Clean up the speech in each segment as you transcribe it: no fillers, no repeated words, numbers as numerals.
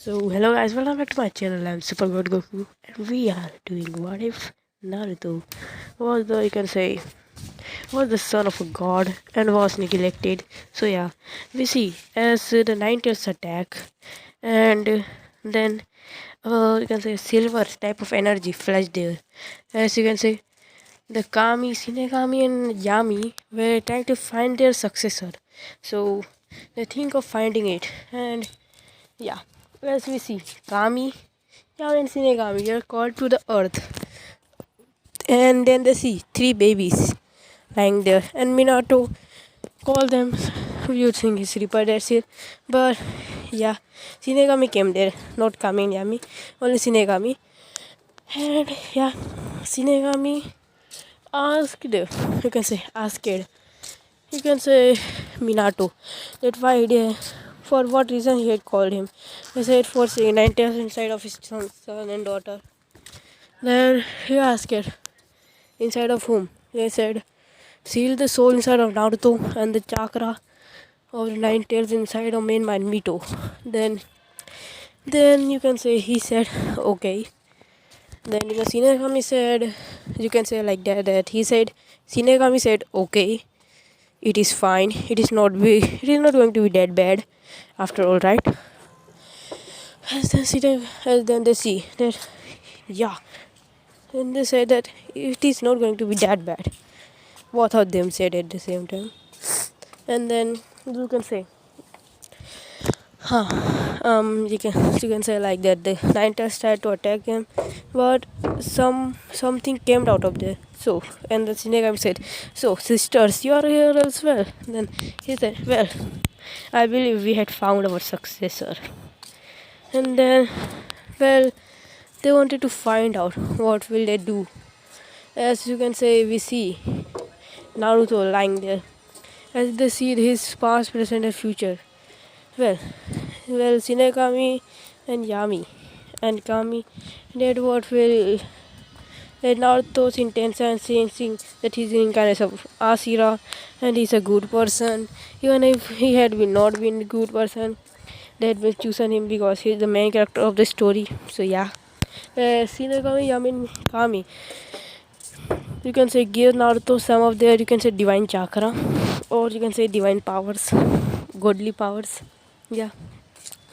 So hello guys, welcome back to my channel. I'm Super Good Goku, and we are doing what if Naruto was the son of a god and was neglected. So yeah, we see as the Ninetales attack, and then you can say silver type of energy flashed there. As you can say, the Kami, Shinigami, and Yami were trying to find their successor. So they think of finding it, and yeah, as we see, Kami, Yami, and Shinigami are called to the earth, and then they see three babies lying there, and Minato call them using his Reaper, that's it. But yeah, Shinigami came there, not Kami and Yami, only Shinigami. And yeah, Shinigami asked, you can say Minato that why they, for what reason he had called him. He said for seeing 90 inside of his son and daughter. Then he asked her, inside of whom? They said, seal the soul inside of Naruto and the chakra of the nine tails inside of main mind Mito. Then you can say he said okay. Then the Shinigami said, you can say like that he said, Shinigami said okay, it is fine, it is not going to be that bad after all, right? As then they see that, yeah, and they said that it is not going to be that bad. Both of them said at the same time. And then you can say, you can say like that the Ninetales tried to attack him, but something came out of there. So, and the Shinigami said, so sisters, you are here as well. Then he said, well, I believe we had found our successor. And then, well, they wanted to find out what will they do. As you can say, we see Naruto lying there, as they see his past, present, and future. Well, Shinigami and Yami and Kami did what will let Naruto's intention, saying that he's in kind of Asira and he's a good person. Even if he had not been a good person, they had chosen him because he's the main character of the story. So yeah, Shinigami, Yami, and Kami, you can say give Naruto some of their, you can say divine chakra, or you can say divine powers, godly powers. Yeah,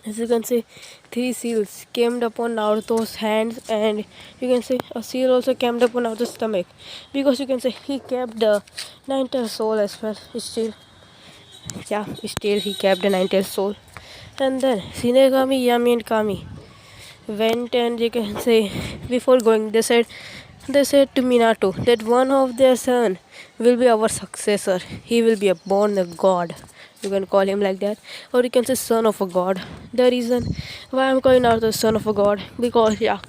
as you can say, three seals came upon Naruto's hands, and you can say a seal also came upon Naruto's stomach, because you can say he kept the Ninetales soul as well. Still he kept the Ninetales soul. And then Shinigami, Yami, and Kami went, and you can say before going they said to Minato that one of their son will be our successor. He will be a born a god. You can call him like that, or you can say son of a god. The reason why I'm calling out the son of a god, because yeah,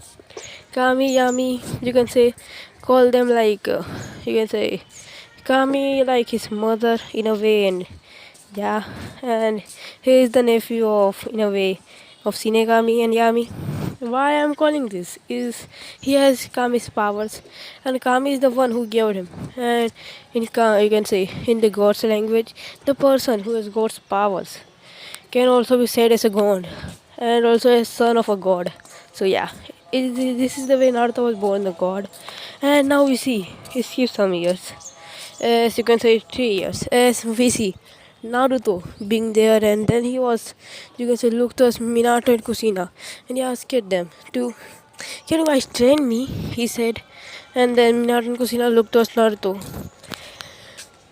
Kami, Yami, you can say call them like you can say Kami like his mother in a way, and yeah, and he is the nephew of, in a way, of Shinigami and Yami. Why I'm calling this is he has Kami's powers, and Kami is the one who gave him. And you can say in the God's language, the person who has God's powers can also be said as a god, and also a son of a god. So yeah, this is the way Naruto was born a god. And now we see he skipped some years, as you can say 3 years, as we see Naruto being there, and then he was, you can say, looked at Minato and Kusina, and he asked them to, can you guys train me? He said, and then Minato and Kusina looked at Naruto.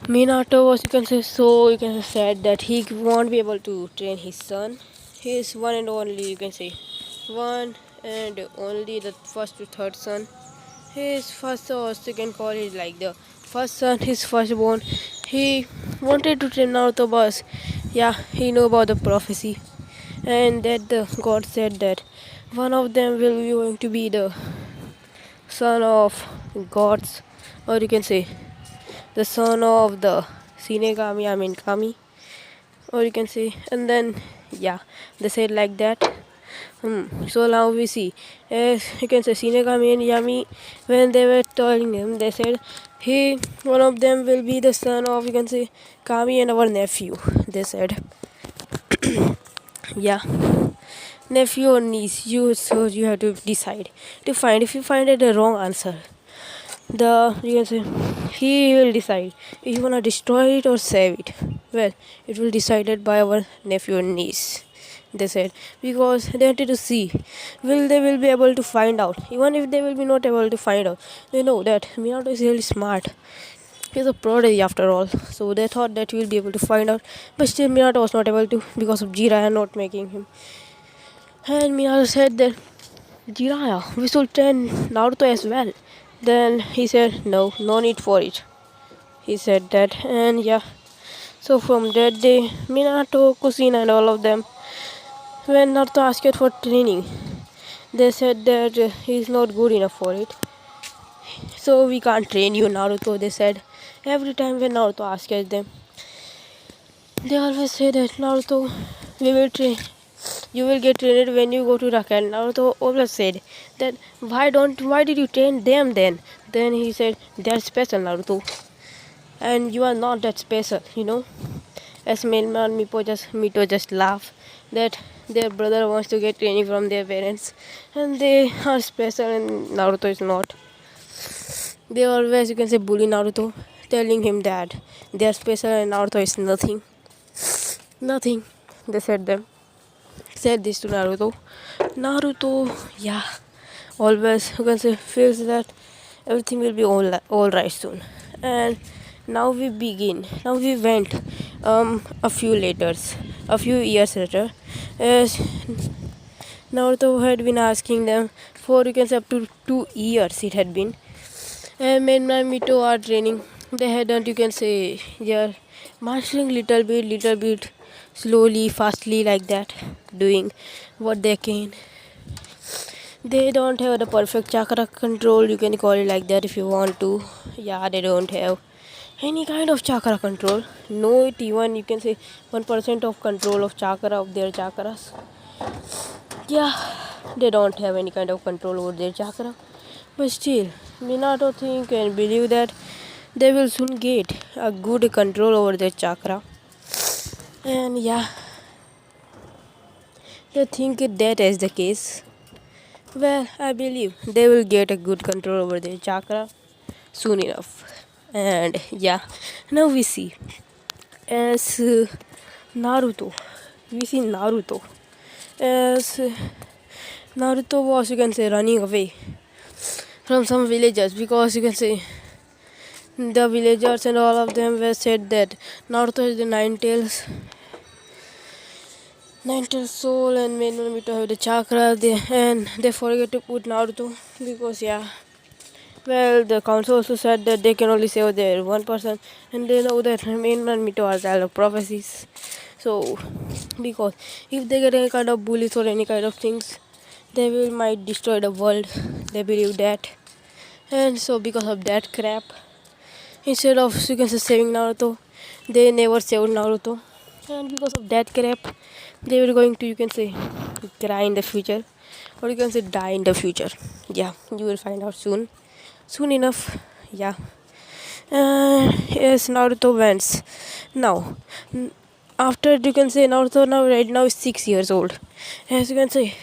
Minato was, you can say, so you can say said that he won't be able to train his son. He is one and only, you can say, one and only the first to third son. His first, also you can call it like the first son, his firstborn. He wanted to train Naruto, but yeah, he knew about the prophecy, and that the god said that one of them will be going to be the son of gods, or you can say the son of the Shinigami, I mean Kami, or you can say, and then yeah, they said like that. So now we see, as you can say, Shinigami and Yami, when they were telling him, they said one of them will be the son of, you can say, Kami and our nephew. They said, yeah. nephew or niece, you have to decide to find. If you find it the wrong answer, the you can say he will decide if you wanna destroy it or save it. Well, it will decided by our nephew and niece, they said, because they wanted to see will they will be able to find out. Even if they will be not able to find out, they know that Minato is really smart. He's a prodigy after all, so they thought that he will be able to find out. But still Minato was not able to because of Jiraiya not making him. And Minato said that, Jiraiya, we should train Naruto as well. Then he said, no need for it. He said that, and yeah. So from that day, Minato, Kusina, and all of them, when Naruto asked for training, they said that he's not good enough for it. So we can't train you, Naruto, they said. Every time when Naruto asked them, they always say that, Naruto, we will train. You will get trained when you go to Rakan. Naruto always said that, why did you train them then? Then he said, they're special, Naruto. And you are not that special, As Melman Mito just laugh that their brother wants to get training from their parents, and they are special and Naruto is not. They always, you can say, bully Naruto, telling him that they are special and Naruto is nothing. Nothing. They said this to Naruto. Naruto, yeah, always, you can say, feels that everything will be all right soon. And now we begin. Now we went a few years later, as Naruto had been asking them for, you can say, up to 2 years it had been. And when my Mito are training, they hadn't, you can say, yeah, mastering little bit, slowly, fastly, like that, doing what they can. They don't have the perfect chakra control, you can call it like that if you want to. Yeah, they don't have any kind of chakra control. No, it even, you can say, 1% of control of chakra, of their chakras. Yeah, they don't have any kind of control over their chakra. But still, Minato think and believe that they will soon get a good control over their chakra. And yeah, they think that is the case. Well, I believe they will get a good control over their chakra soon enough. And yeah, now we see as Naruto. We see Naruto as Naruto was, you can say, running away from some villagers, because you can say the villagers and all of them were said that Naruto is the nine-tailed soul and may not be to have the chakra, and they forget to put Naruto because yeah. Well, the council also said that they can only save their one person, and they know that main and Mito are child of prophecies. So, because if they get any kind of bullies or any kind of things, they will might destroy the world. They believe that, and so because of that crap, instead of, you can say, saving Naruto, they never saved Naruto, and because of that crap, they were going to, you can say, cry in the future, or you can say die in the future. Yeah, you will find out soon enough. Yeah. Yes, Naruto wins now. After, you can say, Naruto now right now is 6 years old, as you can say,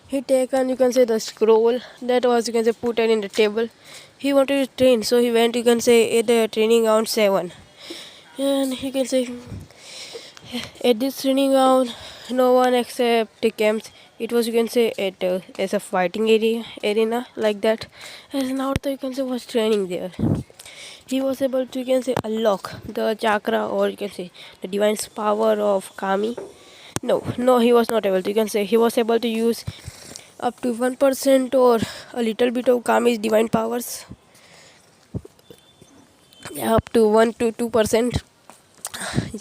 he taken, you can say, the scroll that was, you can say, put in the table. He wanted to train, so he went, you can say, at the training ground 7, and you can say at this training ground no one except the camps. It was, you can say, at as a fighting arena like that. As Naruto, you can say, was training there. He was able to, you can say, unlock the chakra, or you can say the divine power of Kami. No, he was not able to. You can say he was able to use up to 1% or a little bit of Kami's divine powers. Yeah, up to 1 to 2%.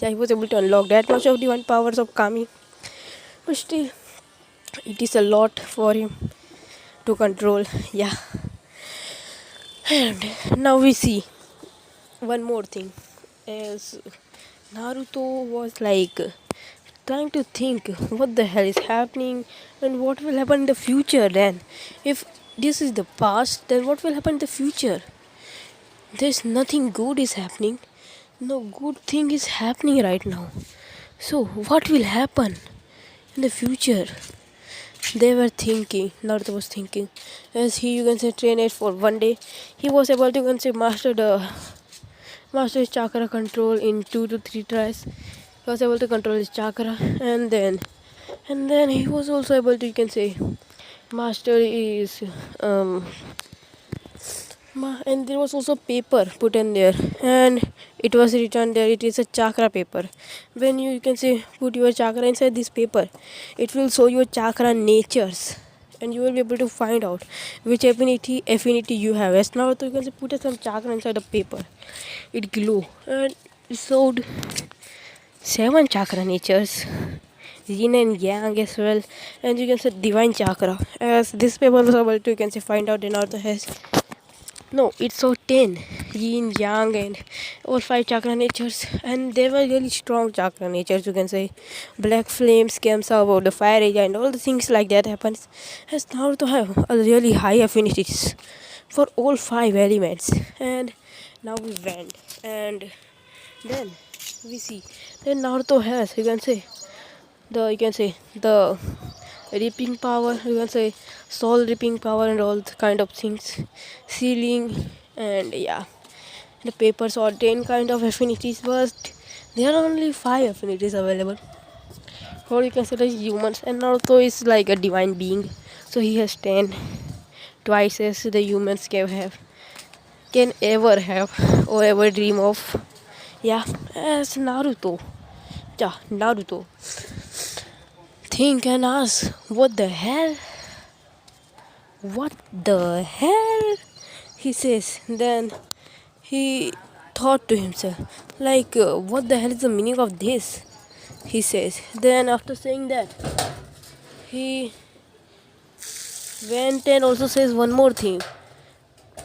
Yeah, he was able to unlock that much of divine powers of Kami. But still, it is a lot for him to control. Yeah. And now we see one more thing, as Naruto was like trying to think what the hell is happening and what will happen in the future. Then if this is the past, then what will happen in the future? There's nothing good is happening, no good thing is happening right now. So what will happen in the future? they were thinking, Naruto was thinking, as he, you can say, trained it for one day, he was able to, you can say, master his chakra control in 2 to 3 tries. He was able to control his chakra, and then he was also able to, you can say, master his and there was also paper put in there, and it was written there, it is a chakra paper. When you can say put your chakra inside this paper, it will show your chakra natures, and you will be able to find out which affinity you have. As now you can say put some chakra inside the paper, it glue, and it showed 7 chakra natures, yin and yang as well, and you can say divine chakra. As this paper was able to, you can say, find out in order has no, it's so 10 yin, yang, and all 5 chakra natures, and they were really strong chakra natures. You can say black flames comes out the fire area, and all the things like that happens. As Naruto have a really high affinities for all 5 elements, and now we went, and then we see then Naruto has, you can say the reaping power, you can say soul reaping power, and all kind of things, sealing, and yeah, the papers or 10 kind of affinities, but there are only 5 affinities available for, you can say, the humans. And Naruto is like a divine being, so he has 10, twice as the humans can ever have or ever dream of. Yeah, as Naruto think and ask, what the hell, he says. Then he thought to himself, like, what the hell is the meaning of this, he says. Then after saying that, he went and also says one more thing,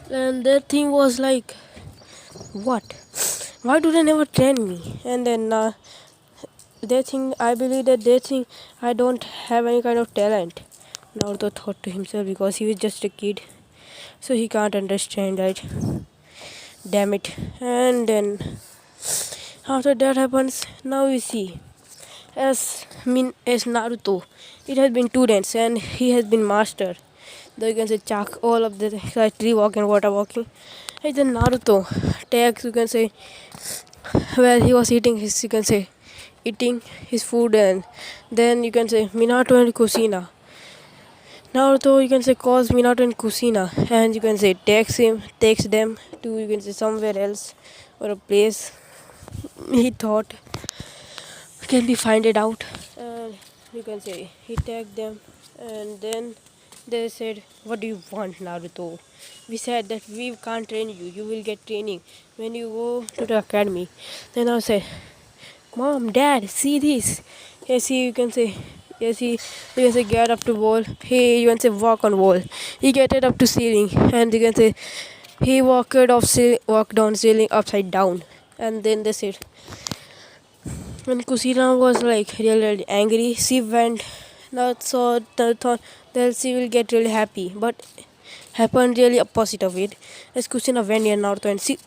and that thing was like, what, why do they never train me? And then they think, I believe that they think I don't have any kind of talent. Naruto thought to himself, because he was just a kid, so he can't understand, right? Damn it. And then after that happens, now we see, as Naruto, it has been 2 days, and he has been master. Though you can say all of the tree walking, water walking. And then Naruto takes, you can say, where he was eating his, you can say, eating his food, and then you can say Minato and Kusina. Naruto, you can say, calls Minato and Kusina, and you can say takes them to, you can say, somewhere else, or a place he thought can be find it out, and you can say he tagged them, and then they said, what do you want, Naruto? We said that we can't train you, you will get training when you go to the academy. Then I said, Mom, Dad, see this. Yes, you can say, you can say get up to wall. Hey, you can say walk on wall. He get it up to ceiling, and you can say he walk down ceiling upside down. And then they said, when Kusina was like really angry, she went. Not so thought that she will get really happy, but happened really opposite of it. As Kusina went near Naruto and she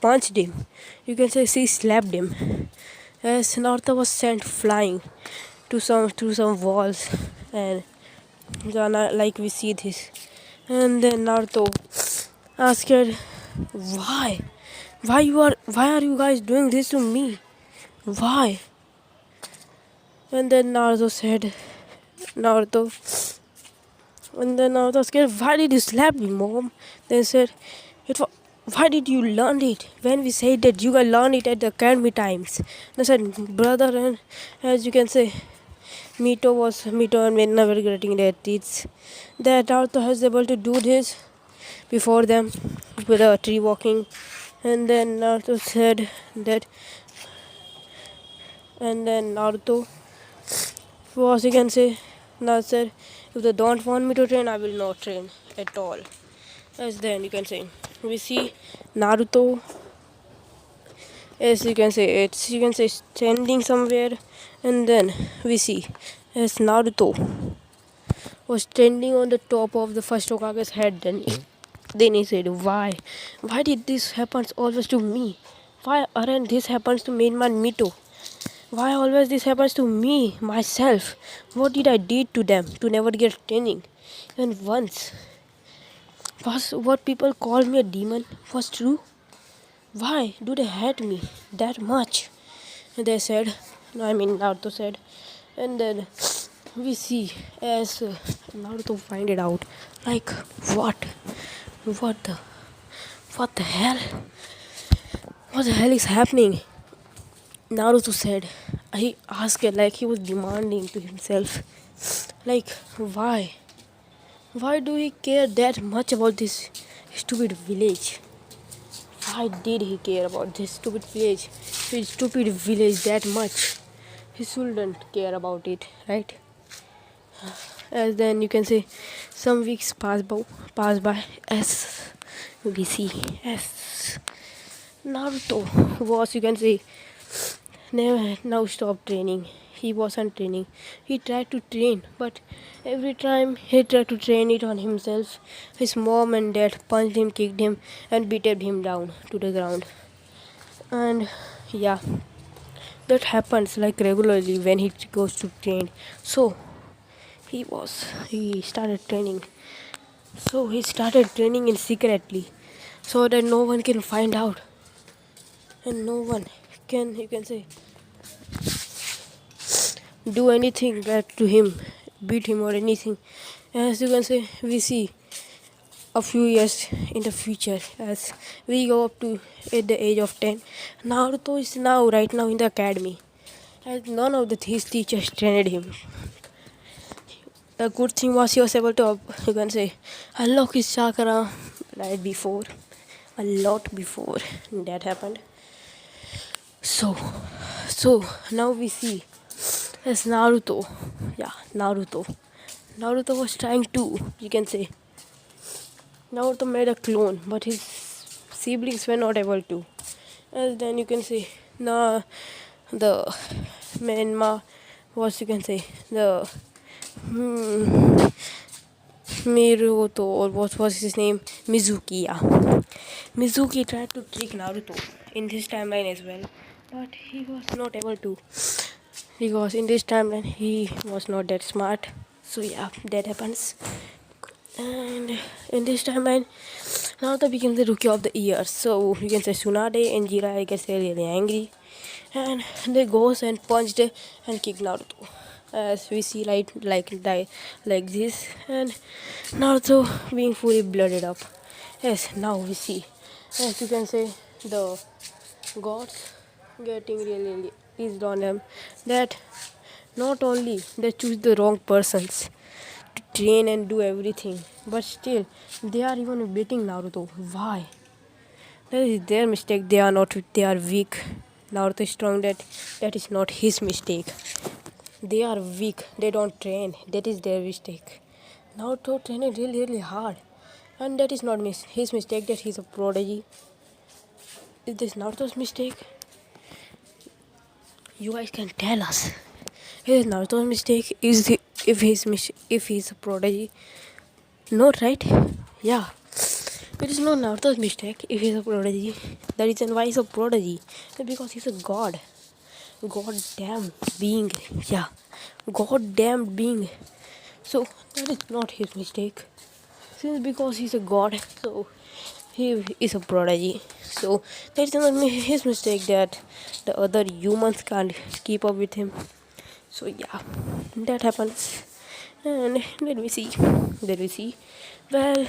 punched him. You can say she slapped him. As Naruto was sent flying to some walls, and like we see this. And then Naruto asked her, why? Why are you guys doing this to me? Why? And then Naruto said, and then Naruto said, why did you slap me, Mom? They said, why did you learn it when we said that you can learn it at the academy times? They said, brother, and as you can say, Mito and men never getting their teeth. That Naruto has able to do this before them with a tree walking. And then Naruto said that, and then Naruto was, you can say, Naruto said, if they don't want me to train, I will not train at all. As then you can say, we see Naruto, as you can say, standing somewhere, and then we see as Naruto was standing on the top of the first Hokage's head. Then he said, why did this happen always to me? Why aren't this happens to main man Mito? Why always this happens to me, myself? What did I did to them to never get training? And once, was what people call me a demon was true? Why do they hate me that much? They said, Naruto said, and then we see as Naruto find it out, like what, what the, what the hell, what the hell is happening? Naruto said, he asked it like he was demanding to himself, like why do he care that much about this stupid village? Why did he care about this stupid village that much? He shouldn't care about it, right? As then you can say some weeks pass by as we see as Naruto was, you can say, never now stopped training. He wasn't training. He tried to train, but every time he tried to train it on himself, his mom and dad punched him, kicked him, and beated him down to the ground. And yeah, that happens like regularly when he goes to train. So he started training. So he started training in secretly, so that no one can find out, and no one can, you can say, do anything bad to him, beat him or anything. As you can say, we see a few years in the future as we go up to at the age of 10. Naruto is now right now in the academy, as none of his teachers trained him. The good thing was he was able to, you can say, unlock his chakra right before, a lot before that happened. So now we see as Naruto. Yeah, Naruto. Naruto was trying to, you can say, Naruto made a clone, but his siblings were not able to. And then you can say, the Menma was, you can say, the Miruto, or what was his name? Mizuki, yeah. Mizuki tried to trick Naruto in this timeline as well, but he was not able to, because in this timeline he was not that smart. So yeah, that happens. And in this timeline, Naruto became the rookie of the year. So you can say Tsunade and Jiraiya gets really angry, and they goes and punched and kicked Naruto. As we see, like this, and Naruto being fully blooded up. Yes, now we see, as you can say, the gods getting really eased on them, that not only they choose the wrong persons to train and do everything, but still they are even beating Naruto. Why? That is their mistake. They are not. They are weak. Naruto is strong. That is not his mistake. They are weak. They don't train. That is their mistake. Naruto trained really hard, and that is not his mistake. That he's a prodigy. Is this Naruto's mistake? You guys can tell us. Is Naruto's mistake? If he's a prodigy? Not right? Yeah. It is not Naruto's mistake if he's a prodigy. The reason why he's a prodigy is because he's a god. Goddamn being. Yeah. Goddamn being. So that is not his mistake. Since because he's a god, so he is a prodigy. So that is not his mistake that the other humans can't keep up with him. So yeah, that happens. And let me see. Well,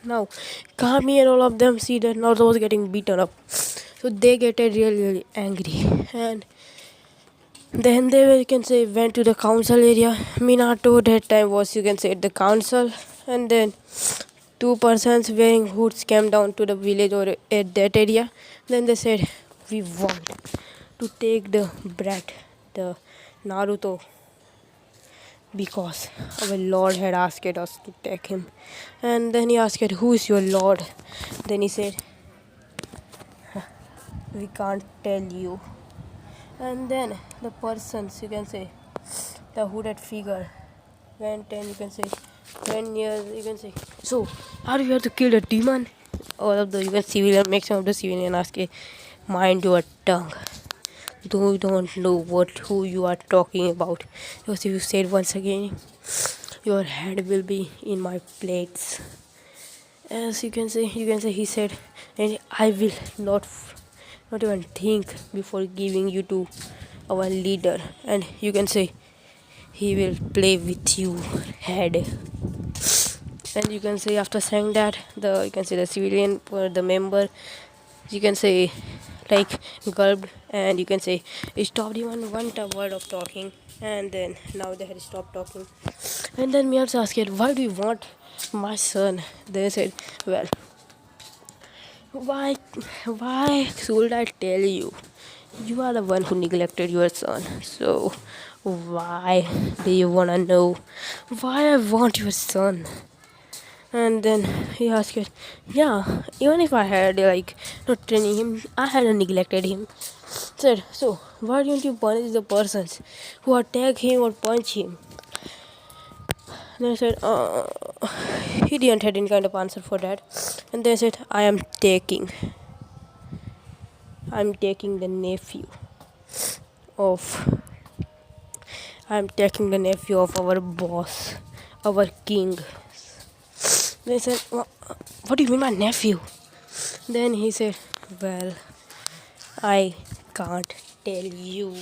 now Kami and all of them see that Naruto was getting beaten up, so they get really angry, and then they, you can say, went to the council area. Minato that time was, you can say, at the council, and then two persons wearing hoods came down to the village or at that area. Then they said, we want to take the brat, the Naruto, because our lord had asked us to take him. And then he asked, who is your lord? Then he said, we can't tell you. And then the persons, you can say, the hooded figure went, and you can say, 10 years, you can say, so are you here to kill the demon? All of the, you can, civilian, maximum of the civilian ask, mind your tongue. though you don't know who you are talking about. Because if you said once again, your head will be in my plates. As you can say he said, and I will not even think before giving you to our leader. And you can say he will play with you head. And you can say after saying that, the civilian or the member, you can say, like, gulped, and you can say he stopped even one word of talking. And then now they had stopped talking. And then Mears asked, why do you want my son? They said, well, why should I tell you? You are the one who neglected your son. So why do you wanna know why I want your son? And then he asked it, yeah, even if I had not training him, I hadn't neglected him. Said, so why don't you punish the persons who attack him or punch him? Then I said, he didn't have any kind of answer for that. And they said, I'm taking the nephew of our boss, our king. They said, what do you mean my nephew? Then he said, well, I can't tell you.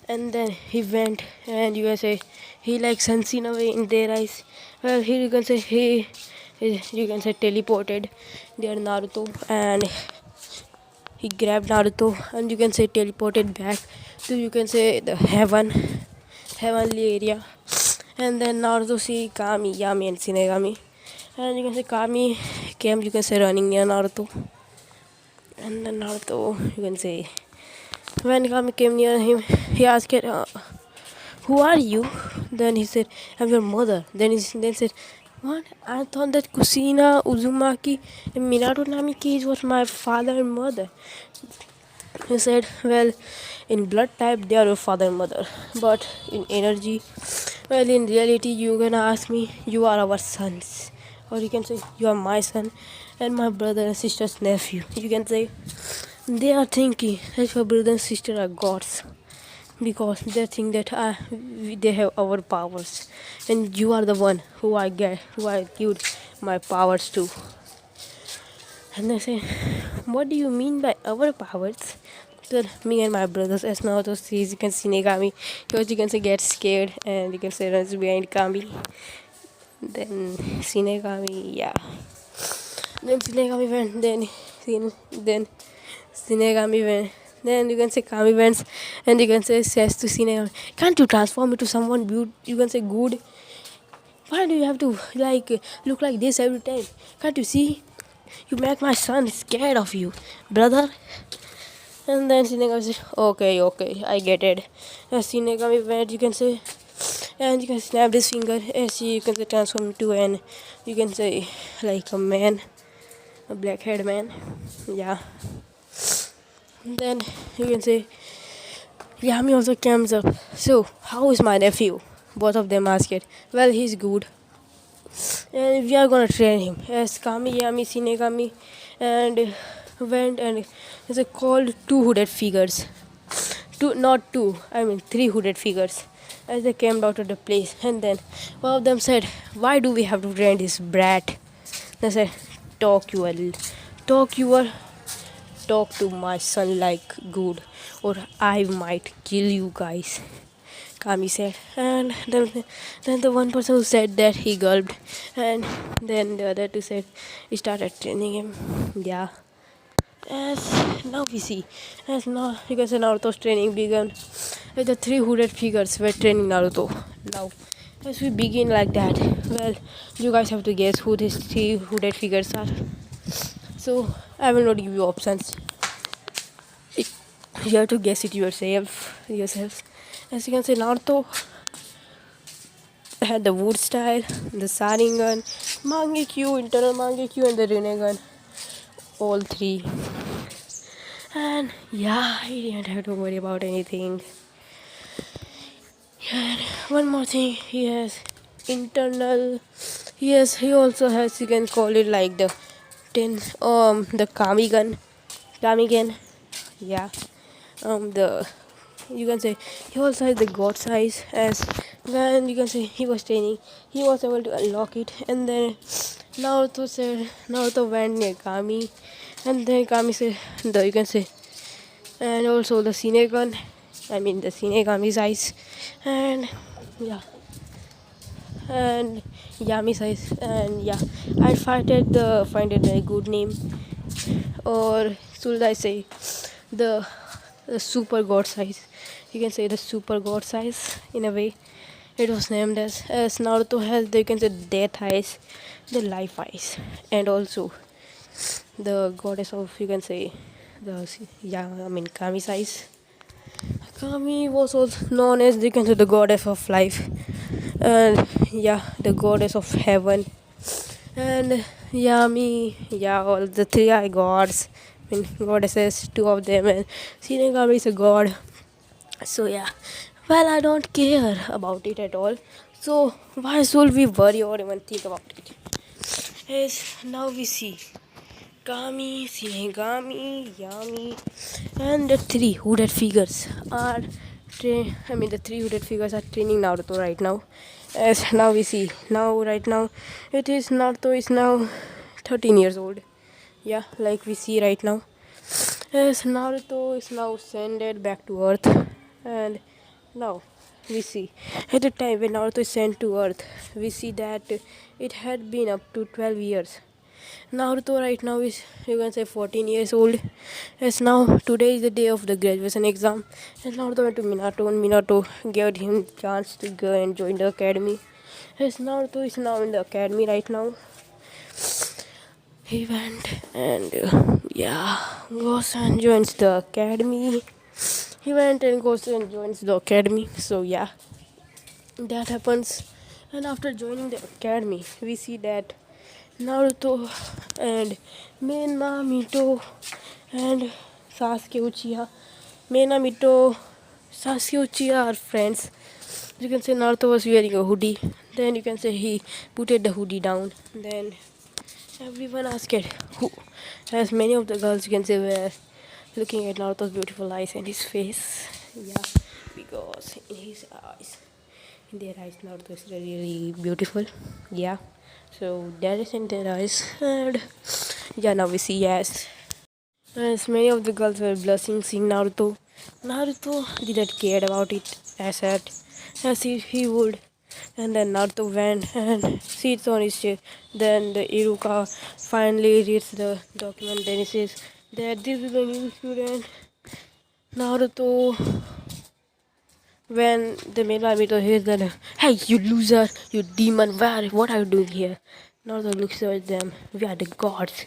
And then he went, and you can say he unseen away in their eyes. Well, here you can say you can say teleported their Naruto, and he grabbed Naruto, and you can say teleported back to, you can say, the heavenly area. And then Naruto see Kami, Yami, and Shinigami, and you can say Kami came, you can say, running near Naruto. And then Naruto, you can say, when Kami came near him, he asked, who are you? Then he said, I'm your mother. Then said, what? I thought that Kusina, Uzumaki, and Minato Namiki was my father and mother. He said, well, in blood type they are your father and mother, but in energy, well, in reality, you're gonna ask me, you are our sons, or you can say you are my son and my brother and sister's nephew. You can say they are thinking that your brother and sister are gods, because they think that they have our powers, and you are the one who I give my powers to. And they say, what do you mean by our powers? So me and my brothers, as now to see, you can see Negami, because you can say get scared, and you can say runs behind Kami. Then Shinigami, yeah. Then Shinigami went, then Shinigami went. Then you can say Kami went, and you can say says to Shinigami, can't you transform into someone beautiful? You can say good. Why do you have to look like this every time? Can't you see? You make my son scared of you, brother. And then Shinigami said, okay, I get it. As Shinigami went, you can say, and you can snap his finger, as you can say transform into an, you can say, like a man, a black-haired man, yeah. Then you can say, Yami also comes up. So, how is my nephew? Both of them ask it. Well, he's good, and we are gonna train him as Kami, Yami, Shinigami, and went, and it's called two hooded figures. Three hooded figures, as they came out of the place. And then one of them said, why do we have to train this brat? They said, talk to my son like good, or I might kill you guys, Kami said. And then the one person who said that, he gulped, and then the other two said he started training him, yeah. As now we see, as now you can say Naruto's training began. The three hooded figures were training Naruto. Now, as we begin like that, well, you guys have to guess who these three hooded figures are. So I will not give you options. You have to guess it yourselves. As you can say, Naruto had the wood style, the Sharingan, Mangekyo, internal Mangekyo, and the Rinnegan. All three. And yeah, he didn't have to worry about anything. And one more thing, he has internal. He also has, you can call it like the Kamigan, yeah. the you can say he also has the god size, as when you can say he was training, he was able to unlock it. And then Naruto went near Kami, and then Kami said the you can say, and also the Shinigami, I mean the Shinigami size, and yeah, and Yami size, and yeah, I find it a good name, or should I say the super god size. You can say the super god size in a way. It was named as Naruto has the you can say death eyes, the life eyes, and also the goddess of you can say the yeah I mean Kami's eyes. Kami was also known as you can say the goddess of life, and yeah the goddess of heaven, and Yami, yeah, all the three are gods. I mean, goddesses, two of them, and Shinigami is a god. So yeah, well, I don't care about it at all. So why should we worry or even think about it? As now we see Kami, Shinigami, Yami, and the three hooded figures are. The three hooded figures are training Naruto right now. As now we see, now right now, it is Naruto is now 13 years old. Yeah, like we see right now. As Naruto is now sent back to Earth, and now we see at the time when Naruto is sent to Earth, we see that it had been up to 12 years. Naruto right now is you can say 14 years old. As now today is the day of the graduation exam, and Naruto went to Minato, and Minato gave him chance to go and join the academy. As Naruto is now in the academy right now, he went and yeah goes and joins the academy. He went and goes and joins the academy. So yeah, that happens. And after joining the academy, we see that Naruto and Mena Mito and Sasuke Uchiha. Mena Mito, Sasuke Uchiha are friends. You can say Naruto was wearing a hoodie. Then you can say he put the hoodie down. Then everyone asked who, as many of the girls you can say were looking at Naruto's beautiful eyes and his face. Yeah, because in his eyes, in their eyes, Naruto is really beautiful. Yeah, so that is in their eyes, and yeah, now we see as many of the girls were blushing seeing Naruto. Naruto didn't care about it as he would. And then Naruto went and sits on his chair. Then the Iruka finally reads the document. Then he says that this is a new student. Naruto, when the male Naruto hears that, hey, you loser, you demon, what are you doing here? Naruto looks at them. We are the gods.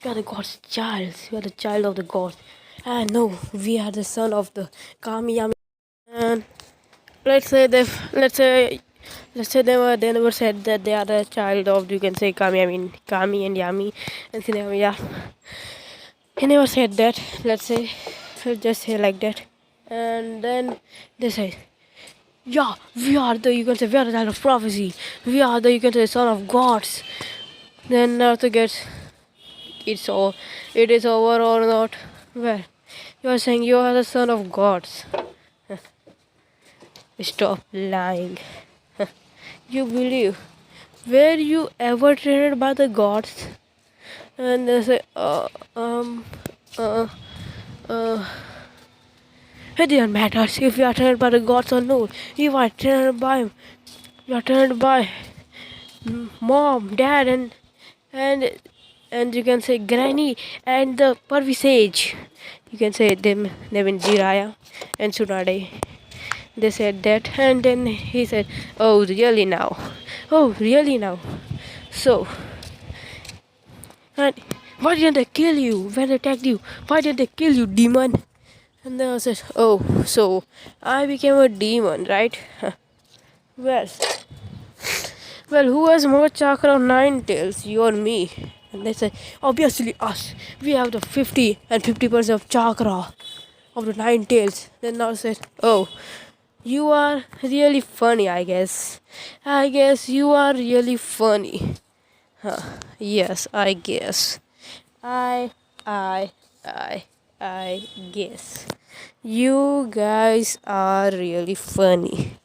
We are the gods' child. We are the child of the gods. And no, we are the son of the Kamiyami. And let's say they never said that they are the child of you can say Kami. I mean Kami and Yami and Shinigami. Yeah, he never said that. Let's just say like that. And then they say, yeah, we are the you can say we are the child of prophecy. We are the you can say son of gods. Then Naruto gets it's all it is over or not. Well, you are saying you are the son of gods. Stop lying. You believe? Were you ever trained by the gods? And they say, uh, uh, it doesn't matter if you are trained by the gods or no. You are trained by, mom, dad, and and you can say granny and the Parvi sage. You can say them in Jiraya and Sunade. They said that, and then he said, "Oh, really now? Oh, really now? So, and why didn't they kill you when they attacked you? Why did they kill you, demon?" And then I said, "Oh, so I became a demon, right? well, well, who has more chakra of 9 tails, you or me?" And they said, "Obviously us. We have the 50 and 50% of chakra of the 9 tails." Then I said, "Oh, you are really funny, I guess. I guess you are really funny." Huh. Yes, I guess. I, I, I. I guess. You guys are really funny.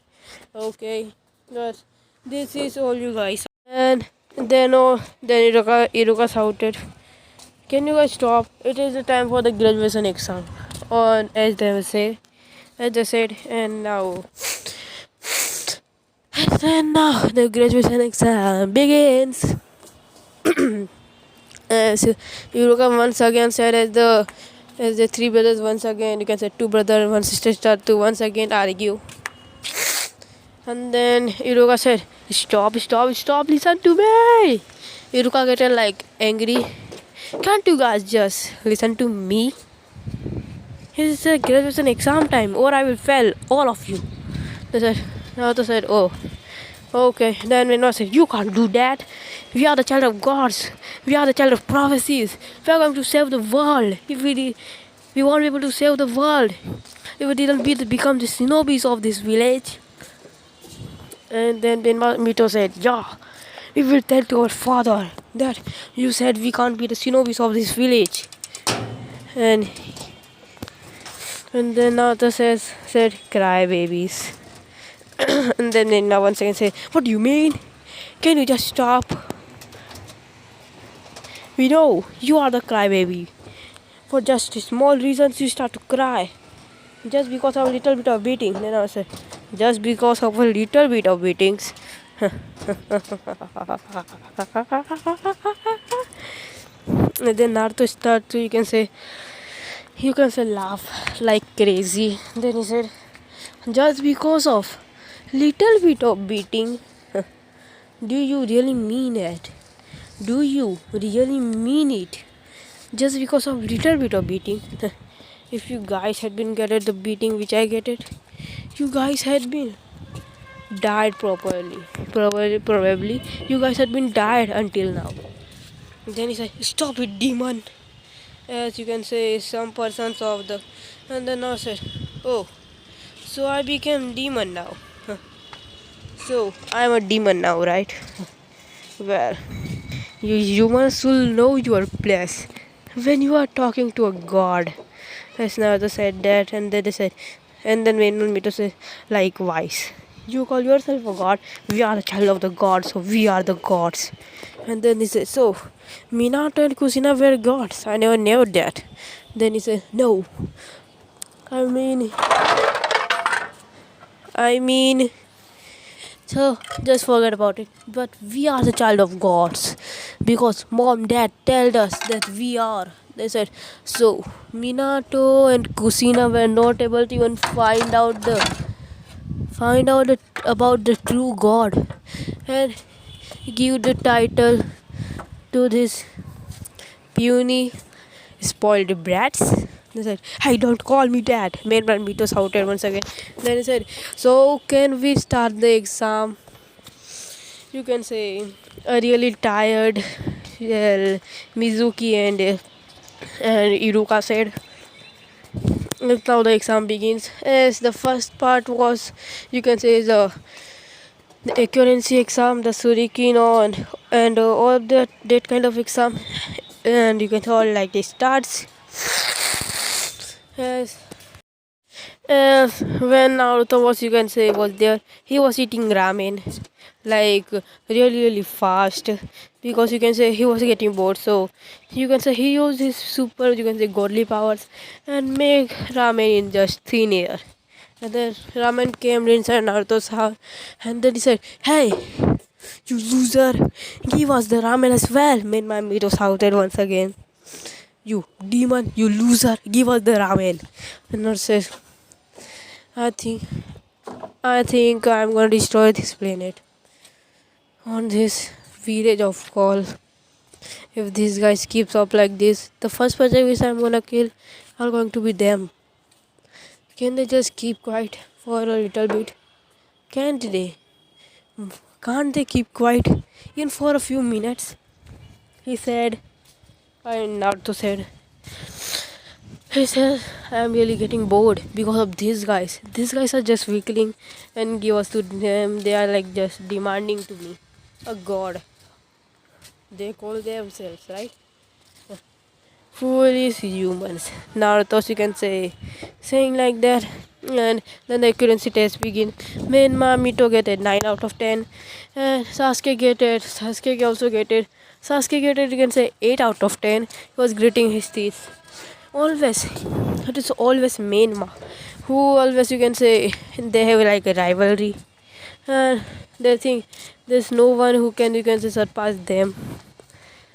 Okay, but this is all you guys. And then Iruka shouted, "Can you guys stop? It is the time for the graduation exam." On as they said, and now the graduation exam begins. As Iruka once again said, as the three brothers once again, you can say two brothers and one sister start to once again argue. And then Iruka said, "Stop, stop, stop, listen to me." Iruka get like angry. "Can't you guys just listen to me? It's a graduation exam time or I will fail all of you." Naruto said, "Oh, okay." Then Minwa said, "You can't do that. We are the child of gods. We are the child of prophecies. We are going to save the world. If we won't be able to save the world. If we didn't become the shinobis of this village." And then Mito said, "Yeah, we will tell to our father that you said we can't be the shinobis of this village." And then Naruto said, "Cry babies." And then Ninna once again said, "What do you mean? Can you just stop? We know you are the crybaby. For just small reasons you start to cry. Just because of a little bit of beating." Then I said, "Just because of a little bit of beatings." And then Naruto started to, you can say laugh like crazy. Then he said, "Just because of little bit of beating? Do you really mean it? Do you really mean it? Just because of little bit of beating?" If you guys had been getting the beating which I get it, you guys had been died properly. Probably you guys had been died until now. Then he said, "Stop it, demon." As you can say, some persons of the. And then I said, "Oh, so I became demon now. So I'm a demon now, right? Well, you humans will know your place when you are talking to a god." As Naruto said that, and then they said, and then when Mito said, "Likewise, you call yourself a god. We are the child of the gods, so we are the gods." And then he said, "So Minato and Kusina were gods. I never knew that." Then he said, "No, I mean, I mean." So just forget about it. But we are the child of gods because mom, dad told us that we are. They said so. Minato and Kusina were not able to even about the true god and give the title to this puny spoiled brats. They said, "Hey, don't call me that." Main man Mito shouted once again. Then he said, "So can we start the exam?" You can say a really tired Mizuki and Iruka said. Now the exam begins. As the first part was, you can say, the accuracy exam, the Surikino, and all that kind of exam, and you can tell like it starts. As when Naruto was, you can say, was there, he was eating ramen like really fast because you can say he was getting bored. So you can say he used his super, you can say, godly powers and make ramen in just thin air. And then ramen came inside Naruto's house, and then he said, "Hey, you loser, give us the ramen as well." Made my Mito shouted once again, "You demon, you loser, give us the ramen." And Naruto says, I think I'm gonna destroy this planet on this village of call. If these guys keeps up like this, the first person which I'm gonna kill are going to be them. Can they just keep quiet for a little bit? Can't they? Can't they keep quiet even for a few minutes? He said, and Naruto said, he says, "I'm really getting bored because of these guys. These guys are just weakling and give us to them. They are like just demanding to me. A god. They call themselves, right? foolish humans. Naruto, you can say, saying like that. And then the accuracy test begin. Main Mito get it 9 out of 10. And Sasuke get it. Sasuke also get it. Sasuke get it, you can say 8 out of 10. He was gritting his teeth. Always. It is always main Ma. Who always, you can say, they have like a rivalry. And they think there's no one who can, you can say, surpass them.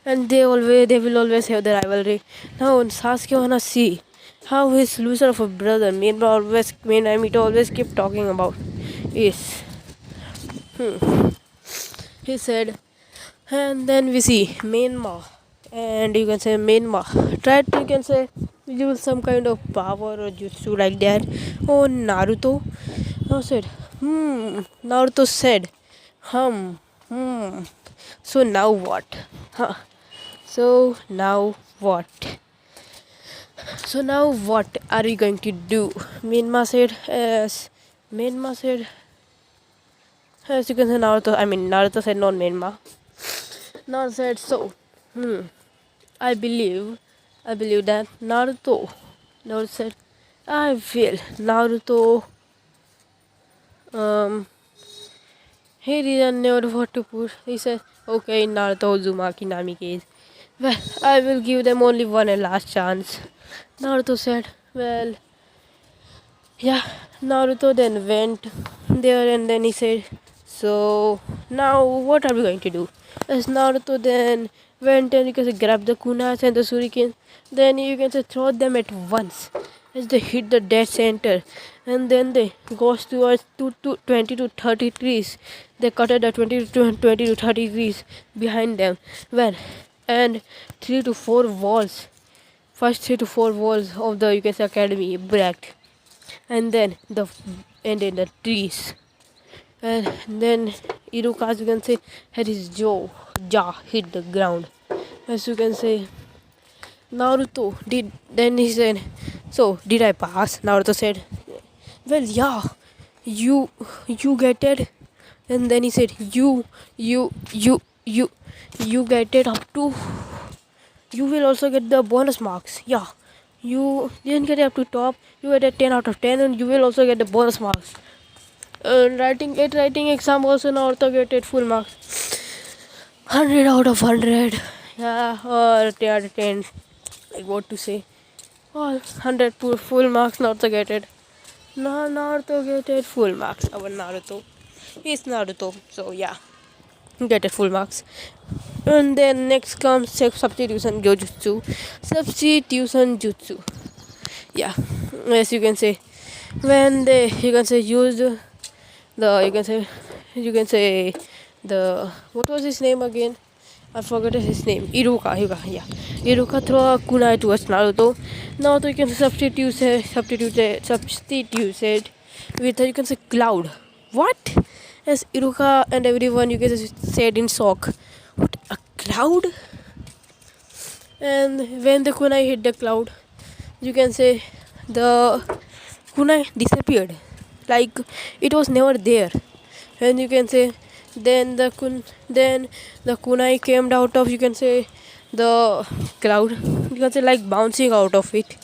And they will always have the rivalry. Now Sasuke wanna see how his loser of a brother main Naruto always keep talking about is he said. And then we see main Ma, and you can say main Ma tried to, you can say, use some kind of power or jutsu like that on Naruto. Naruto said so now what? So now what? So now what are we going to do? Minma said, as you can say, Naruto said, not Minma. Naruto said, so, I believe that Naruto said, I feel Naruto, he didn't know what to put. He said, okay, Naruto Uzumaki Nami case. Well, I will give them only one and last chance. Naruto said, well, yeah. Naruto then went there and then he said, so now what are we going to do? As Naruto then went and, you can say, grab the kunas and the shuriken, then you can say throw them at once as they hit the dead center, and then they goes towards 20 to 30 trees. They cut at the 20 to 30 trees behind them. Well, and 3 to 4 walls, first 3 to 4 walls of the, you can say, academy break, and then the trees. And then Iruka, as you can say, had his jaw hit the ground. As you can say, Naruto did. Then he said, so did I pass? Naruto said, well, yeah, you get it. And then he said, you get it up to, you will also get the bonus marks. Yeah, you didn't get it up to top, you get a 10 out of 10 and you will also get the bonus marks. Writing exam also Naruto get it full marks, 100 out of 100. Yeah, or 10 out of 10, like what to say, all 100 full marks. Naruto get it. Naruto get it full marks. Our Naruto is Naruto, so yeah, get it full marks. And then next comes substitution jutsu. Yeah, as you can say, when they, you can say, used the, you can say the, what was his name again? I forgot his name. Iruka, yeah. Iruka throw a kunai towards Naruto. Naruto, you can substitute it with, you can say, cloud. What? As Iruka and everyone, you can say, said in shock. What, a cloud? And when the kunai hit the cloud, you can say the kunai disappeared, like it was never there. And you can say then the kunai came out of, you can say, the cloud, you can say, like bouncing out of it.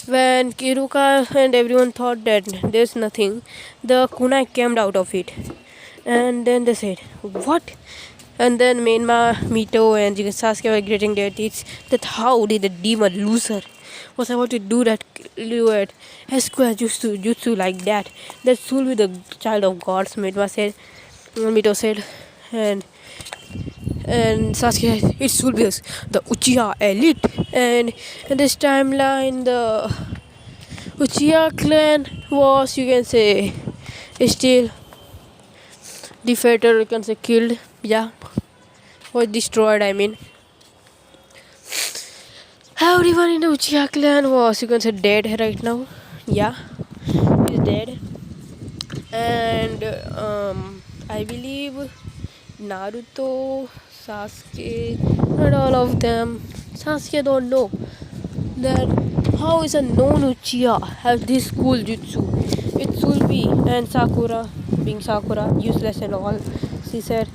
When Kiruka and everyone thought that there's nothing, the kunai came out of it. And then they said, what? And then Menma, Mito and Sasuke were greeting their teeth that how did the demon loser was about to do that square jutsu like that. That should be the child of gods, Mito said. And Sasuke, it should be the Uchiha elite. And in this timeline, the Uchiha clan was, you can say, still defeated, you can say, killed. Yeah, was destroyed, I mean. Everyone in the Uchiha clan was, you can say, dead right now. Yeah, he's dead. And I believe Naruto, Sasuke, and all of them. Sasuke don't know that how is a known Uchiha have this cool jutsu. It should be. And Sakura, being Sakura, useless and all, she said,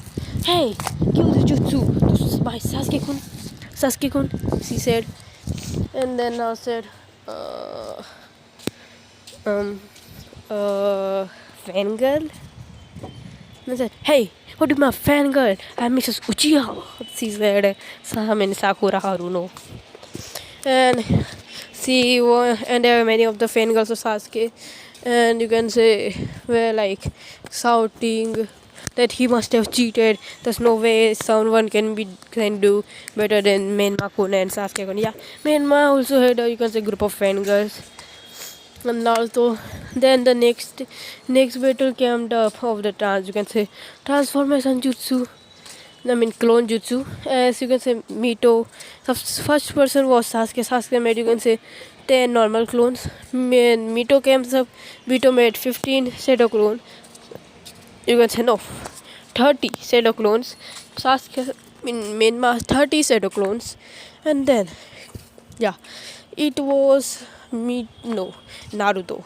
hey, give the jutsu to my Sasuke-kun, she said. And then now said, uh, um, uh, fangirl. And I said, hey, what is my fangirl? I'm Mrs. Uchiha. She said, Sahamin Sakura Haruno. And and there were many of the fangirls of Sasuke, and you can say were like shouting that he must have cheated. There's no way someone can do better than Menma, Kuna, and Sasuke. Yeah, Menma also had a, you can say, group of fangirls. And also, then the next battle came up of the you can say transformation jutsu. I mean clone jutsu. As you can say, Mito. The first person was Sasuke. Sasuke made, you can say, 10 normal clones. Mito came up. Mito made 15 shadow clones. You can say no, 30 shadow clones. Sasuke main 30 shadow clones. And then yeah, it was me no Naruto.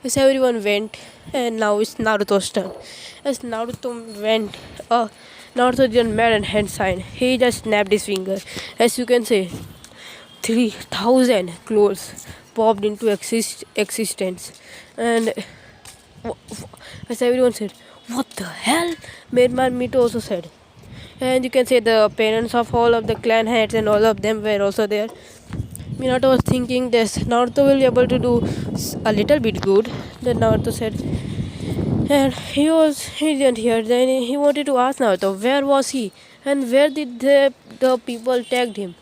As everyone went, and now it's Naruto's turn. As Naruto went, Naruto didn't make a hand sign. He just snapped his finger. As you can say, 3,000 clones popped into existence, and as everyone said, "What the hell?" Maidman Mito also said, and you can say the parents of all of the clan heads and all of them were also there. Minato was thinking this Naruto will be able to do a little bit good. Then Naruto said, and he didn't hear. Then he wanted to ask Naruto where was he and where did the people tagged him.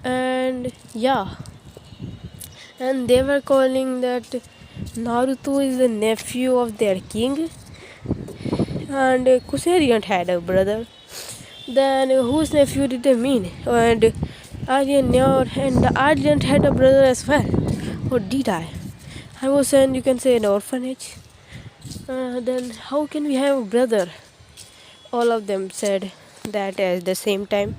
And yeah, and they were calling that Naruto is the nephew of their king, and Kuserian had a brother. Then whose nephew did they mean? And Aryan never, and Aryan had a brother as well. Or did I? I was in, you can say, an orphanage. Then how can we have a brother? All of them said that at the same time.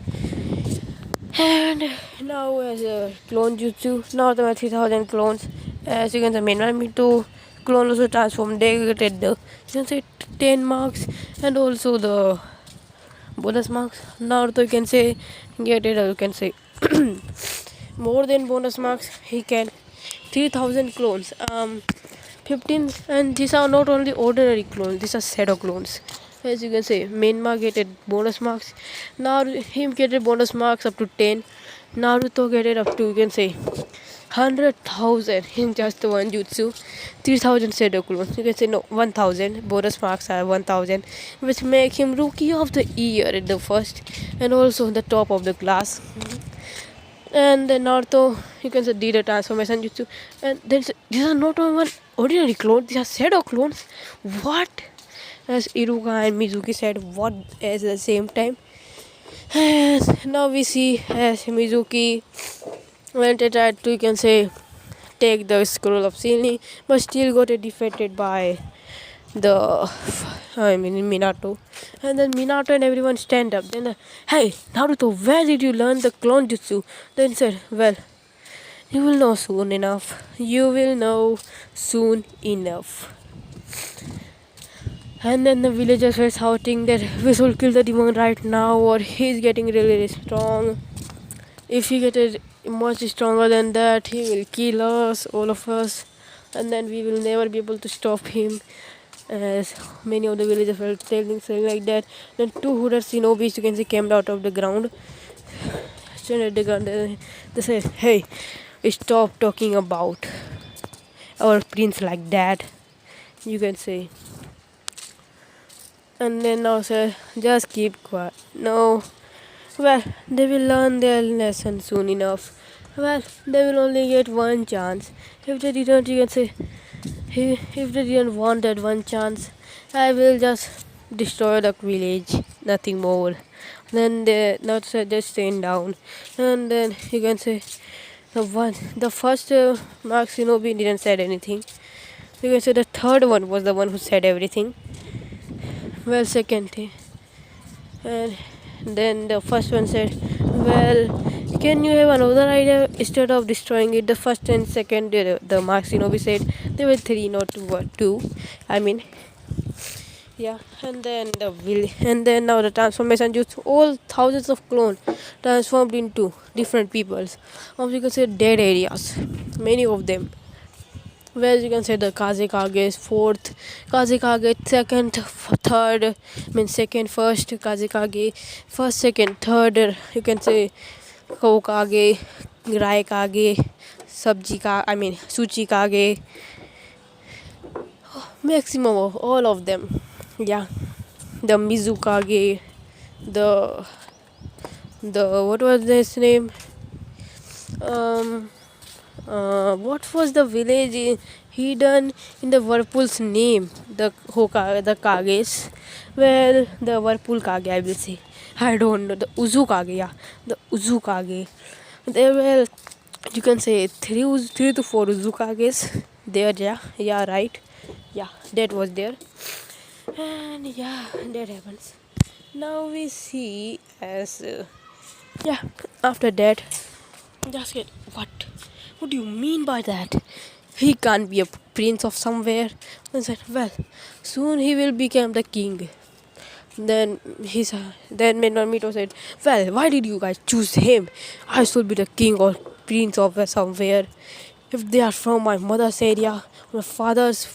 And now as a clone jutsu, now the 3,000 clones. As you can say, me to clone also transformed. They get the, you can say, 10 marks and also the bonus marks. Naruto, you can say, get it, or you can say more than bonus marks. He can 3,000 clones. 15, and these are not only ordinary clones, these are shadow clones. As you can say, Menma get bonus marks. Now him get bonus marks up to 10. Naruto get it up to, you can say, 100,000 in just the one jutsu. 3,000 shadow clones. You can say no, 1,000 bonus marks are 1,000, which make him rookie of the year at the first, and also the top of the class. And then Naruto, you can say, did a transformation jutsu, and these are not one ordinary clones; these are shadow clones. What? As Iruka and Mizuki said, what at the same time. As now we see as Mizuki went to try to, you can say, take the scroll of Silni, but still got defeated by Minato. And then Minato and everyone stand up. Then hey Naruto, where did you learn the clone jutsu? Then said, well, you will know soon enough. You will know soon enough. And then the villagers were shouting that we should kill the demon right now, or he's getting really strong. If he gets much stronger than that, he will kill us, all of us, and then we will never be able to stop him. As many of the villagers were telling something like that. Then two hooded shinobis, you can see, came out of the ground. Stood at the ground. They said, hey, stop talking about our prince like that, you can say. And then now said, just keep quiet. No. Well, they will learn their lesson soon enough. Well, they will only get one chance. If they didn't, you can say, if they didn't want that one chance, I will just destroy the village, nothing more. Then they not said just staying down. And then you can say, the first Mark Shinobi didn't said anything. You can say the third one was the one who said everything. Well, second thing. And then the first one said, well, can you have another idea instead of destroying it? The first and second, the Mark Shinobi said, there were three, not two. I mean, Yeah, and then now the transformation used all thousands of clones transformed into different peoples. Or you can say dead areas, many of them. Where you can say the Kazekage is fourth, Kazekage second, third, second, first, Kazekage first, second, third. You can say Kokage, Raikage, Sabji Ka, Suchi Kage, maximum of all of them. Yeah, the Mizukage, the what was his name? Um, what was the village hidden in the Whirlpool's name? The Kages. Well, the Whirlpool Kage, I will say. I don't know. The Uzukage, yeah. The Uzukage. There were, you can say, three to four Uzukages there, yeah. Yeah, right. Yeah, that was there. And yeah, that happens. Now we see as, yeah, after that, just get what? What do you mean by that? He can't be a prince of somewhere. And said, well, soon he will become the king. Then Mito said, well, why did you guys choose him? I should be the king or prince of somewhere. If they are from my mother's area, my father's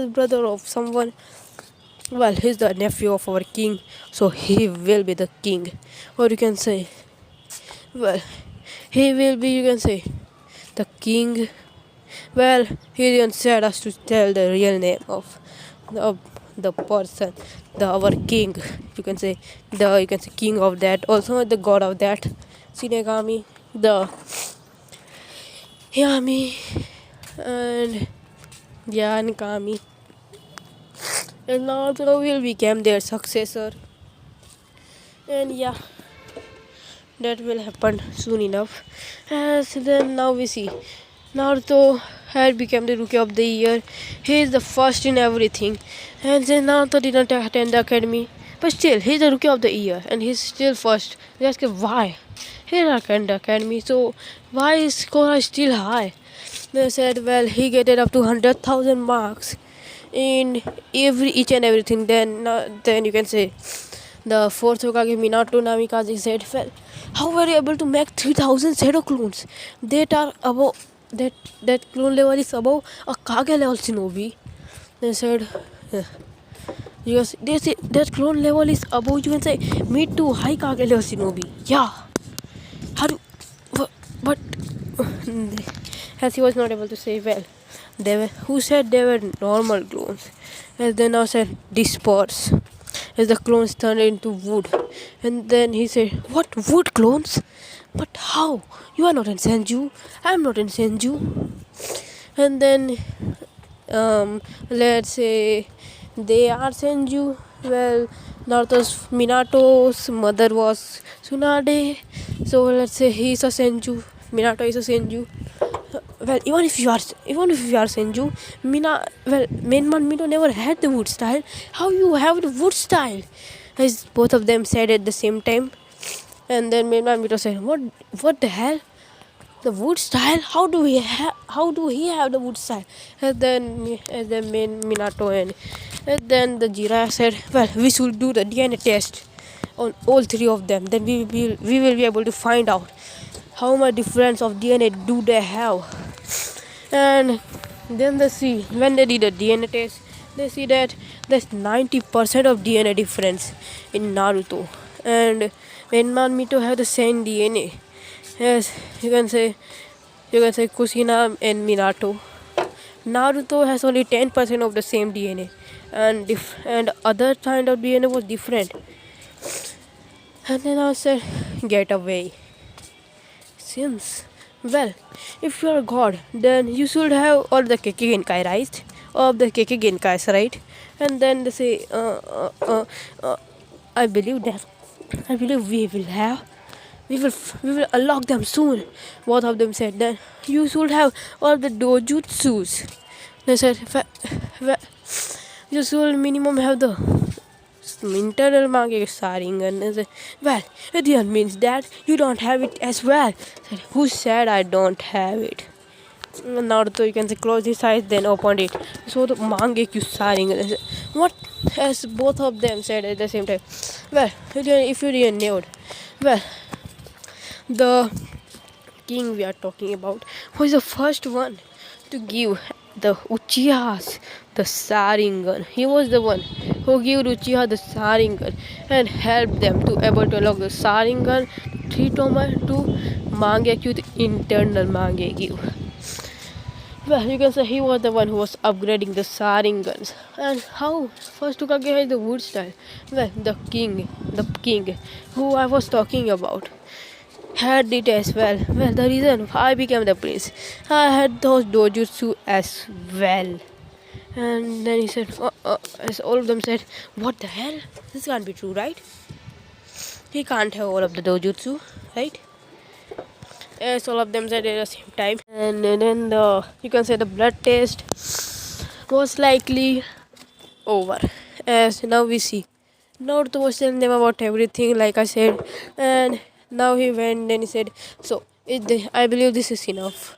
brother of someone, well, he's the nephew of our king, so he will be the king. Or you can say, well, he will be, you can say, the king. Well, he didn't said us to tell the real name of the person, our king. You can say king of that, also the god of that, Shinigami, the Yami, and Yankami, and also will become their successor. And yeah, that will happen soon enough. As then now we see Naruto had become the rookie of the year. He is the first in everything. And then Naruto didn't attend the academy. But still, he's the rookie of the year and he's still first. We ask him why? He didn't attend the academy, so why his score is still high? They said, well, he get it up to 100,000 marks in each and everything. Then you can say the fourth Hokage Minato Namikaze said, well, how were you able to make 3,000 shadow clones that are above that clone level is above a Kage level shinobi? They said, yes, they say that clone level is above, you can say, mid to high Kage level shinobi. Yeah. How do, but as he was not able to say, well, who said they were normal clones? And they now said disperse as the clones turned into wood. And then he said, what, wood clones? But how? You are not in Senju. I am not in Senju. And then let's say they are Senju. Well, Minato's mother was Tsunade, so let's say he is a Senju. Minato is a Senju. Well, even if you are Senju, main man Mito never had the wood style. How you have the wood style? As both of them said at the same time, and then main man Mito said, "What the hell? The wood style? How do he have the wood style?" And then main Minato and then the Jiraiya said, "Well, we should do the DNA test on all three of them. Then we will be able to find out how much difference of DNA do they have." And then when they did a DNA test, they see that there's 90% of DNA difference in Naruto, and when Mito have the same DNA. Yes, you can say Kushina and Minato. Naruto has only 10% of the same DNA, and other kind of DNA was different. And then I said, get away. Since, well, if you are God, then you should have all the Kekkei Genkai, right? Of the Kekkei Genkais, right? And then they say, I believe we will have. We will unlock them soon. Both of them said, then you should have all the dojutsus. They said, you should minimum have the internal market Sharingan. They said, well, it means that you don't have it as well. I said, who said I don't have it? Naruto, you can say, closed his eyes, then opened it. So the Mangekyo Sharingan. What? As both of them said at the same time. Well, if you didn't know it, well, the king we are talking about was the first one to give the Uchihas the Sharingan. He was the one who gave Uchiha the Sharingan and helped them to able to unlock the Sharingan, three Toma to Mangekyo, the internal Mangekyo. Well, you can say he was the one who was upgrading the Sharingans. And how first Hokage had the wood style? Well, the king who I was talking about had it as well. Well, the reason I became the prince, I had those dojutsu as well. And then he said, as all of them said, what the hell? This can't be true, right? He can't have all of the dojutsu, right? As all of them said at the same time. And then you can say the blood test was likely over. As now we see, Naruto was telling them about everything, like I said, and now he went and he said, so I believe this is enough.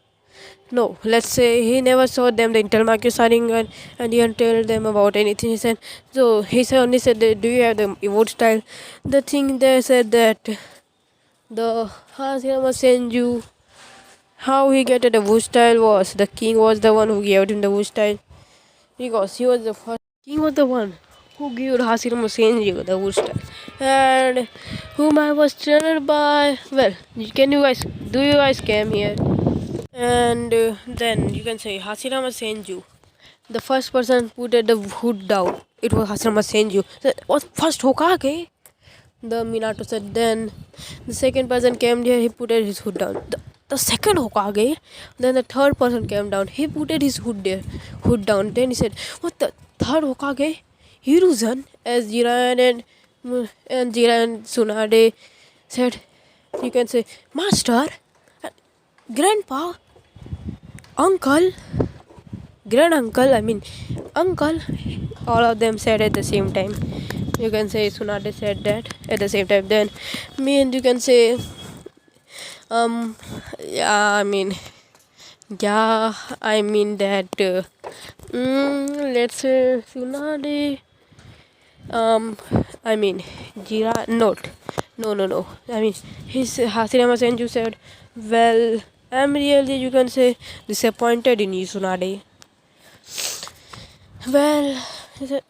No, let's say he never saw them the Intel Market Sharingan and he didn't tell them about anything. He said, so he only said, do you have the emote style? The thing they said that the Hashirama Senju, how he get the Wu style was the king was the one who gave him the Wu style, because he was the first. King was the one who gave Hashirama Senju the Wu style, and whom I was trained by. Well, do you guys came here? And then you can say Hashirama Senju, the first person put the hood down. It was Hashirama Senju. That was first Hokage. The Minato said. Then the second person came here. He put his hood down. The second Hokage. Then the third person came down. He put his hood down. Then he said, "What the third Hokage? Hiruzen?" As Jiran and Tsunade said, you can say, "Master, Grandpa, Uncle, Grand Uncle. I mean, Uncle." All of them said at the same time. You can say Tsunade said that at the same time. Then me and you can say, yeah, I mean that. Let's say Tsunade. I mean, Jira. Not. No. I mean, his Hashirama Senju said, well, I'm really, you can say, disappointed in you, Tsunade. Well, he said,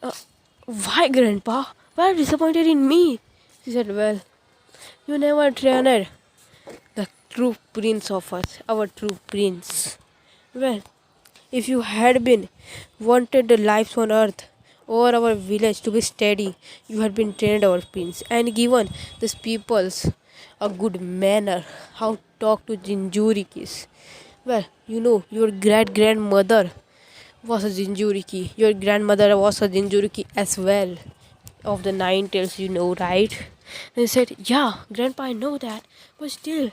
why, Grandpa? Why are you disappointed in me? He said, well, you never trained the true prince of us, our true prince. Well, if you had been wanted the lives on earth or our village to be steady, you had been trained our prince and given these peoples a good manner, how to talk to Jinjurikis. Well, you know, your great-grandmother was a Jinjuriki. Your grandmother was a Jinjuriki as well. Of the nine tails, you know, right? And he said, yeah, Grandpa, I know that. But still,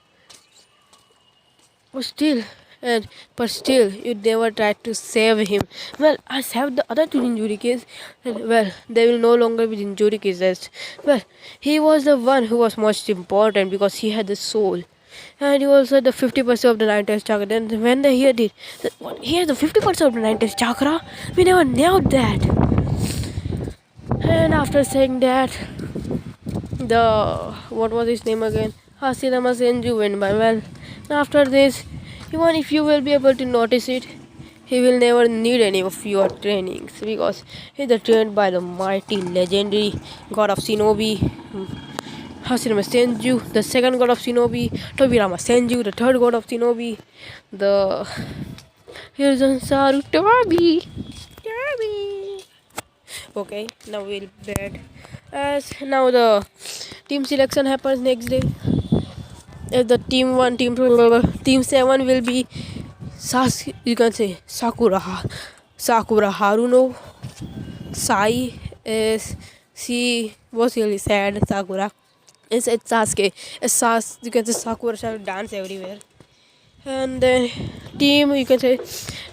you never tried to save him. Well, I saved the other two Jinjurikis. Well, they will no longer be Jinjurikis. Well, he was the one who was most important because he had the soul. And he also had the 50% of the nine tails chakra. Then when they heard it, what? He has the 50% of the nine tails chakra? We never knew that. And after saying that, what was his name again? Hashirama Senju went by. Well, after this, even if you will be able to notice it, he will never need any of your trainings because he is trained by the mighty legendary god of shinobi, Hashirama Senju, the second god of shinobi, Tobirama Senju, the third god of shinobi, the Hiruzen Sarutobi. Okay, now we'll bet. As now the team selection happens next day. If the team 1, team 2, team 7 will be you can say Sakura Haruno. Sai is she was really sad. Sakura is it's Sasuke. You can say Sakura shall dance everywhere. And then you can say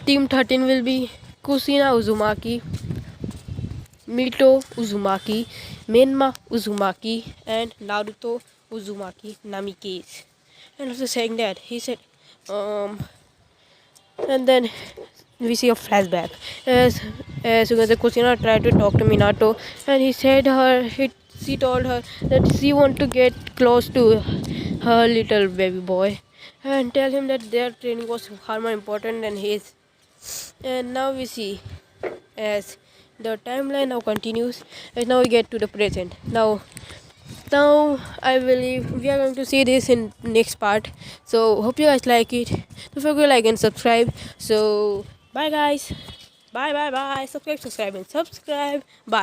team 13 will be Kusina Uzumaki, Mito Uzumaki, Menma Uzumaki, and Naruto Uzumaki Namikaze. And after saying that, he said, And then we see a flashback as Kusina tried to talk to Minato, and she told her that she want to get close to her little baby boy and tell him that their training was far more important than his. And now we see as the timeline now continues, and now we get to the present. Now I believe we are going to see this in next part. So hope you guys like it. Don't forget to like and subscribe. So bye guys. Bye. Subscribe and subscribe. Bye.